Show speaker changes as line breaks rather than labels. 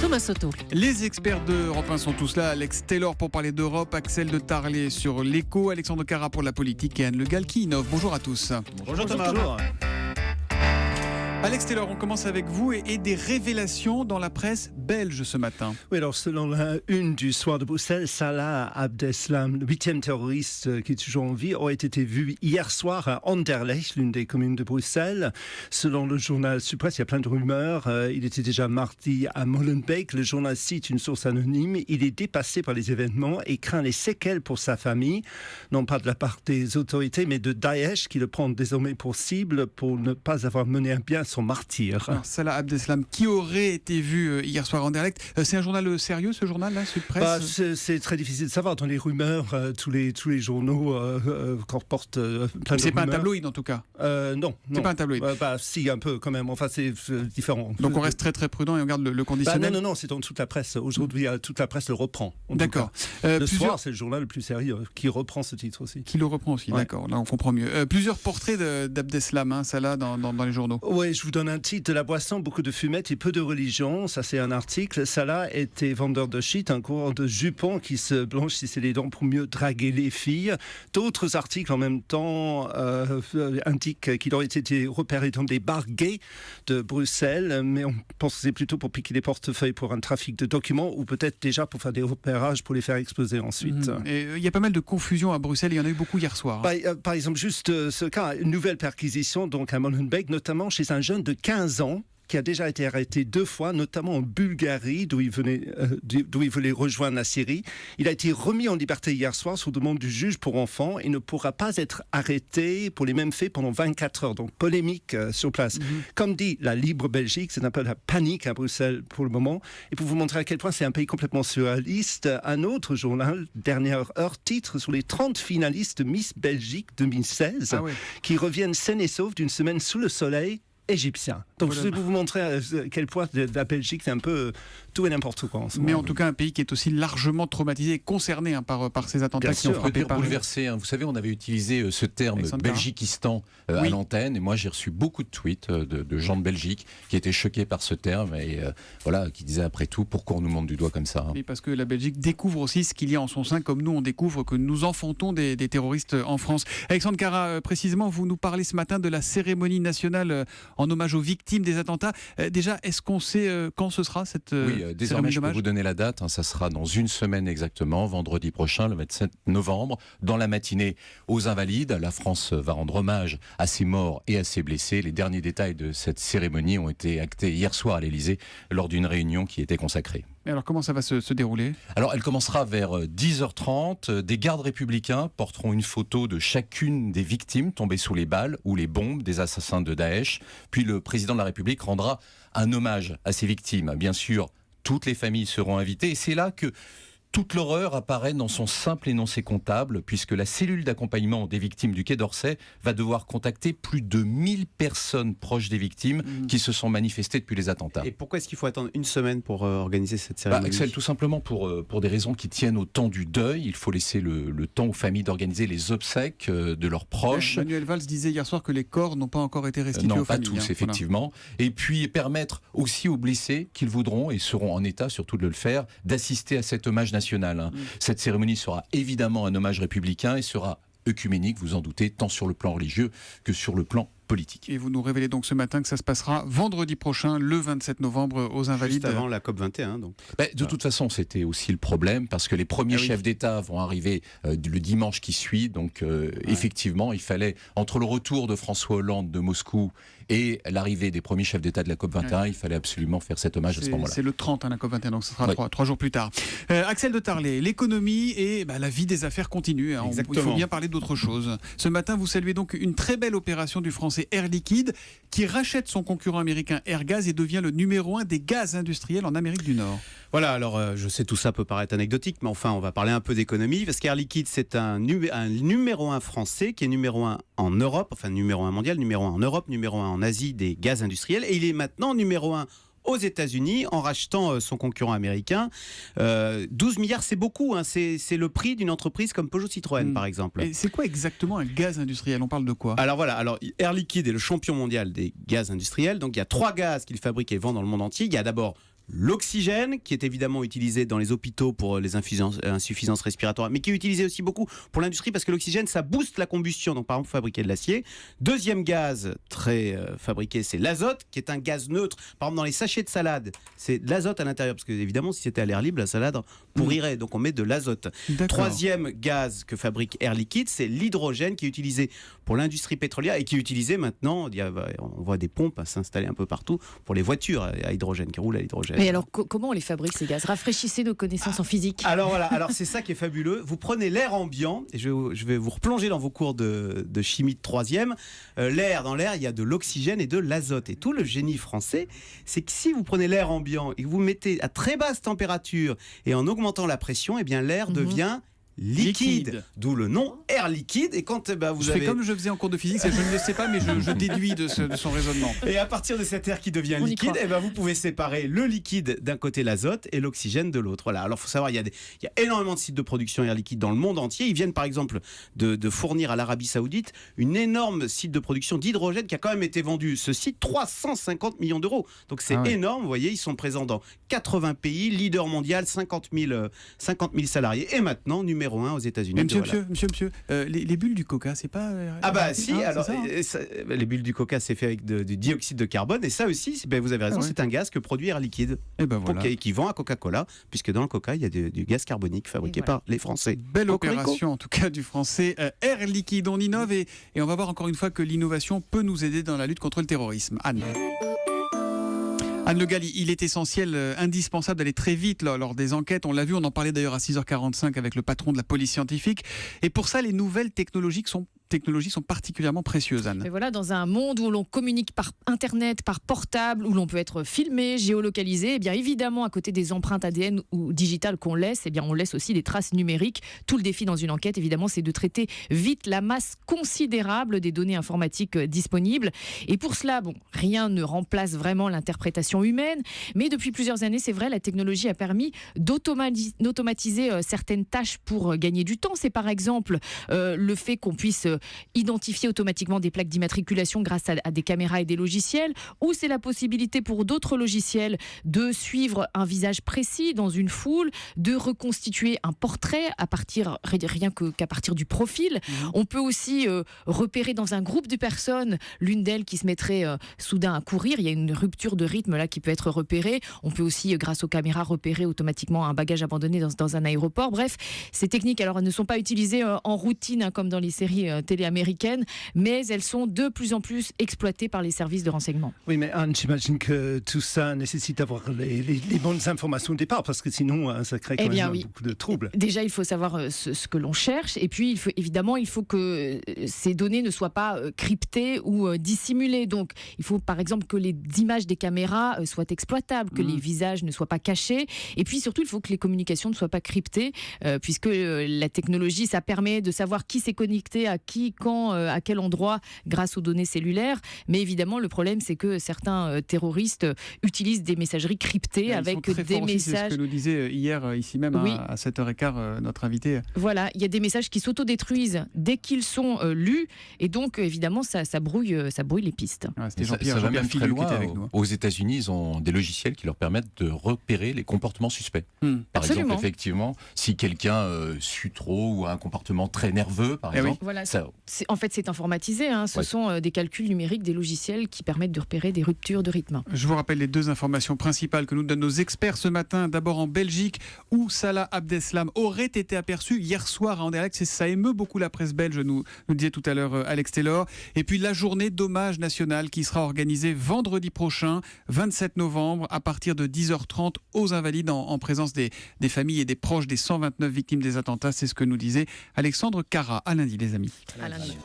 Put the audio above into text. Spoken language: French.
Thomas Soto.
Les experts d'Europe 1 sont tous là. Alex Taylor pour parler d'Europe, Axel de Tarlé sur l'éco, Alexandre Cara pour la politique et Anne Le Gall qui innove. Bonjour à tous.
Bonjour Thomas. Bonjour.
Alex Taylor, on commence avec vous et des révélations dans la presse belge ce matin.
Oui, alors selon la une du Soir de Bruxelles, Salah Abdeslam, le 8e terroriste qui est toujours en vie, aurait été vu hier soir à Anderlecht, l'une des communes de Bruxelles. Selon le journal Supresse, il y a plein de rumeurs. Il était déjà mardi à Molenbeek. Le journal cite une source anonyme. Il est dépassé par les événements et craint les séquelles pour sa famille, non pas de la part des autorités, mais de Daesh qui le prend désormais pour cible pour ne pas avoir mené à bien son martyr.
Alors, Salah Abdeslam, qui aurait été vu hier soir à Anderlecht. C'est un journal sérieux, ce journal-là, Supresse?
C'est très difficile de savoir. Dans les rumeurs, tous les journaux comportent plein de rumeurs.
C'est pas un tabloïd, en tout cas?
Non.
C'est pas un tabloïd?
Si, un peu, quand même. Enfin, c'est différent.
Donc, on reste très, très prudent et on garde le conditionnel?
Non, c'est dans toute la presse. Aujourd'hui, toute la presse le reprend.
D'accord.
Le Soir, c'est le journal le plus sérieux qui reprend ce titre aussi.
Qui le reprend aussi, ouais. D'accord. Là, on comprend mieux. Plusieurs portraits d'Abdeslam, Salah, dans les journaux.
Oui, je vous donne un titre. De la boisson, beaucoup de fumette et peu de religion. Ça, c'est un article. Salah était vendeur de shit, un coureur de jupons qui se blanchissait les dents pour mieux draguer les filles. D'autres articles en même temps indiquent qu'il aurait été repéré dans des bars gays de Bruxelles, mais on pense que c'est plutôt pour piquer des portefeuilles pour un trafic de documents ou peut-être déjà pour faire des repérages pour les faire exploser ensuite.
Et il y a pas mal de confusion à Bruxelles, il y en a eu beaucoup hier soir.
Par exemple, juste ce cas, une nouvelle perquisition donc à Molenbeek, notamment chez un jeune de 15 ans qui a déjà été arrêté 2 fois, notamment en Bulgarie, d'où il voulait rejoindre la Syrie. Il a été remis en liberté hier soir sous demande du juge pour enfants et ne pourra pas être arrêté pour les mêmes faits pendant 24 heures. Donc, polémique sur place. Comme dit la Libre Belgique, c'est un peu la panique à Bruxelles pour le moment. Et pour vous montrer à quel point c'est un pays complètement surréaliste, un autre journal, Dernière Heure, titre sur les 30 finalistes Miss Belgique 2016 qui reviennent saines et sauves d'une semaine sous le soleil égyptien. Donc je vais vous montrer à quel point la Belgique c'est un peu tout et n'importe quoi en ce moment.
Mais en tout cas un pays qui est aussi largement traumatisé et concerné par ces attentats qui ont frappé Paris.
Bouleversé. Vous savez, on avait utilisé ce terme Belgiquistan à l'antenne et moi j'ai reçu beaucoup de tweets de gens de Belgique qui étaient choqués par ce terme et qui disaient après tout pourquoi on nous montre du doigt comme ça.
Oui, parce que la Belgique découvre aussi ce qu'il y a en son sein, comme nous on découvre que nous enfantons des terroristes en France. Alexandre Cara, précisément, vous nous parlez ce matin de la cérémonie nationale en hommage aux victimes des attentats. Déjà, est-ce qu'on sait quand ce sera cette
désormais je peux vous donner la date, ça sera dans une semaine exactement, vendredi prochain, le 27 novembre, dans la matinée aux Invalides. La France va rendre hommage à ses morts et à ses blessés. Les derniers détails de cette cérémonie ont été actés hier soir à l'Élysée lors d'une réunion qui était consacrée.
Et alors comment ça va se dérouler?
Alors elle commencera vers 10h30. Des gardes républicains porteront une photo de chacune des victimes tombées sous les balles ou les bombes des assassins de Daesh. Puis le président de la République rendra un hommage à ces victimes. Bien sûr, toutes les familles seront invitées et c'est là que toute l'horreur apparaît dans son simple énoncé comptable, puisque la cellule d'accompagnement des victimes du Quai d'Orsay va devoir contacter plus de 1000 personnes proches des victimes qui se sont manifestées depuis les attentats.
Et pourquoi est-ce qu'il faut attendre une semaine pour organiser cette cérémonie?
Axel, tout simplement pour des raisons qui tiennent au temps du deuil. Il faut laisser le temps aux familles d'organiser les obsèques de leurs proches.
Manuel Valls disait hier soir que les corps n'ont pas encore été restitués aux familles.
Non, pas tous, effectivement. Voilà. Et puis permettre aussi aux blessés qu'ils voudront et seront en état surtout de le faire, d'assister à cet hommage national. Cette cérémonie sera évidemment un hommage républicain et sera œcuménique, vous en doutez, tant sur le plan religieux que sur le plan politique.
Et vous nous révélez donc ce matin que ça se passera vendredi prochain, le 27 novembre, aux Invalides.
Juste avant la COP21, donc.
De toute façon, c'était aussi le problème, parce que les premiers chefs d'État vont arriver le dimanche qui suit, donc effectivement, il fallait, entre le retour de François Hollande de Moscou et l'arrivée des premiers chefs d'État de la COP21, il fallait absolument faire cet hommage à ce moment-là.
C'est le 30, la COP21, donc ce sera 3 jours plus tard. Axel de Tarlé, l'économie et la vie des affaires continue. Il faut bien parler d'autre chose. Ce matin, vous saluez donc une très belle opération du français Air Liquide qui rachète son concurrent américain Airgas et devient le numéro 1 des gaz industriels en Amérique du Nord.
Voilà, alors je sais tout ça peut paraître anecdotique, mais enfin on va parler un peu d'économie, parce qu'Air Liquide c'est un numéro 1 français qui est numéro 1 en Europe, enfin numéro 1 mondial, numéro 1 en Europe, numéro 1 en Asie des gaz industriels, et il est maintenant numéro 1 aux États-Unis en rachetant son concurrent américain. 12 milliards, c'est beaucoup. Hein. C'est le prix d'une entreprise comme Peugeot Citroën, par exemple.
Et c'est quoi exactement un gaz industriel? On parle de quoi?
Alors voilà, Air Liquide est le champion mondial des gaz industriels. Donc il y a 3 gaz qu'il fabrique et vend dans le monde entier. Il y a d'abord l'oxygène, qui est évidemment utilisé dans les hôpitaux pour les insuffisances respiratoires, mais qui est utilisé aussi beaucoup pour l'industrie parce que l'oxygène, ça booste la combustion, donc par exemple fabriquer de l'acier. Deuxième gaz très fabriqué, c'est l'azote, qui est un gaz neutre. Par exemple, dans les sachets de salade, c'est de l'azote à l'intérieur, parce que évidemment, si c'était à l'air libre, la salade pourrirait, donc on met de l'azote. Troisième gaz que fabrique Air Liquide, c'est l'hydrogène, qui est utilisé pour l'industrie pétrolière et qui est utilisé maintenant, on voit des pompes s'installer un peu partout pour les voitures à hydrogène, qui roulent à l'hydrogène.
Mais alors, comment on les fabrique ces gaz? Rafraîchissez nos connaissances en physique.
Alors voilà, c'est ça qui est fabuleux. Vous prenez l'air ambiant, et je vais vous replonger dans vos cours de chimie de 3e. Dans l'air, il y a de l'oxygène et de l'azote. Et tout le génie français, c'est que si vous prenez l'air ambiant et que vous mettez à très basse température et en augmentant la pression, eh bien l'air devient liquide, d'où le nom Air Liquide. Et quand
je fais comme je faisais en cours de physique, je ne le sais pas, mais je déduis de son raisonnement.
Et à partir de cet air qui devient liquide, vous pouvez séparer le liquide d'un côté, l'azote, et l'oxygène de l'autre. Voilà. Alors il faut savoir, il y a énormément de sites de production Air Liquide dans le monde entier. Ils viennent par exemple de fournir à l'Arabie Saoudite une énorme site de production d'hydrogène qui a quand même été vendu, ce site, 350 millions d'euros. Donc c'est énorme. Vous voyez, ils sont présents dans 80 pays, leader mondial, 50 000 salariés. Et maintenant, numéro 1 aux États-Unis.
Monsieur, les bulles du coca, c'est pas.
Les bulles du coca, c'est fait avec du dioxyde de carbone. Et ça aussi, vous avez raison, c'est un gaz que produit Air Liquide. Et qui vend à Coca-Cola, puisque dans le coca, il y a du gaz carbonique fabriqué par les Français.
Belle opération, en tout cas, du français Air Liquide. On innove et on va voir encore une fois que l'innovation peut nous aider dans la lutte contre le terrorisme. Anne Le Gall, il est essentiel, indispensable d'aller très vite lors des enquêtes. On l'a vu, on en parlait d'ailleurs à 6h45 avec le patron de la police scientifique. Et pour ça, les nouvelles technologies sont particulièrement précieuses, Anne.
Mais voilà, dans un monde où l'on communique par Internet, par portable, où l'on peut être filmé, géolocalisé, eh bien évidemment, à côté des empreintes ADN ou digitales qu'on laisse, eh bien on laisse aussi des traces numériques. Tout le défi dans une enquête, évidemment, c'est de traiter vite la masse considérable des données informatiques disponibles. Et pour cela, rien ne remplace vraiment l'interprétation humaine, mais depuis plusieurs années, c'est vrai, la technologie a permis d'automatiser certaines tâches pour gagner du temps. C'est par exemple le fait qu'on puisse identifier automatiquement des plaques d'immatriculation grâce à des caméras et des logiciels, ou c'est la possibilité pour d'autres logiciels de suivre un visage précis dans une foule, de reconstituer un portrait qu'à partir du profil. On peut aussi repérer dans un groupe de personnes l'une d'elles qui se mettrait soudain à courir. Il y a une rupture de rythme là qui peut être repérée. On peut aussi, grâce aux caméras, repérer automatiquement un bagage abandonné dans un aéroport. Bref, ces techniques alors ne sont pas utilisées en routine comme dans les séries télé américaines, mais elles sont de plus en plus exploitées par les services de renseignement.
Oui, mais Anne, j'imagine que tout ça nécessite d'avoir les bonnes informations au départ, parce que sinon, ça crée quand même beaucoup de troubles.
Déjà, il faut savoir ce que l'on cherche, et puis il faut que ces données ne soient pas cryptées ou dissimulées. Donc, il faut par exemple que les images des caméras soient exploitables, que les visages ne soient pas cachés, et puis surtout, il faut que les communications ne soient pas cryptées, puisque la technologie, ça permet de savoir qui s'est connecté à qui, quand, à quel endroit, grâce aux données cellulaires. Mais évidemment, le problème, c'est que certains terroristes utilisent des messageries cryptées avec des messages.
C'est ce que nous disait hier, ici même, à 7h15, notre invité.
Voilà, il y a des messages qui s'autodétruisent dès qu'ils sont lus. Et donc, évidemment, ça brouille les pistes.
C'était Jean-Pierre Philou qui était avec nous. Aux États-Unis, ils ont des logiciels qui leur permettent de repérer les comportements suspects. Par exemple, effectivement, si quelqu'un sue trop ou a un comportement très nerveux, par exemple.
Voilà, en fait, c'est informatisé. Ce sont des calculs numériques, des logiciels qui permettent de repérer des ruptures de rythme.
Je vous rappelle les deux informations principales que nous donnent nos experts ce matin. D'abord en Belgique, où Salah Abdeslam aurait été aperçu hier soir à Anderlecht. Ça émeut beaucoup la presse belge, nous disait tout à l'heure Alex Taylor. Et puis la journée d'hommage national qui sera organisée vendredi prochain, 27 novembre, à partir de 10h30 aux Invalides, en présence des familles et des proches des 129 victimes des attentats. C'est ce que nous disait Alexandre Cara. À lundi, les amis.
À lundi.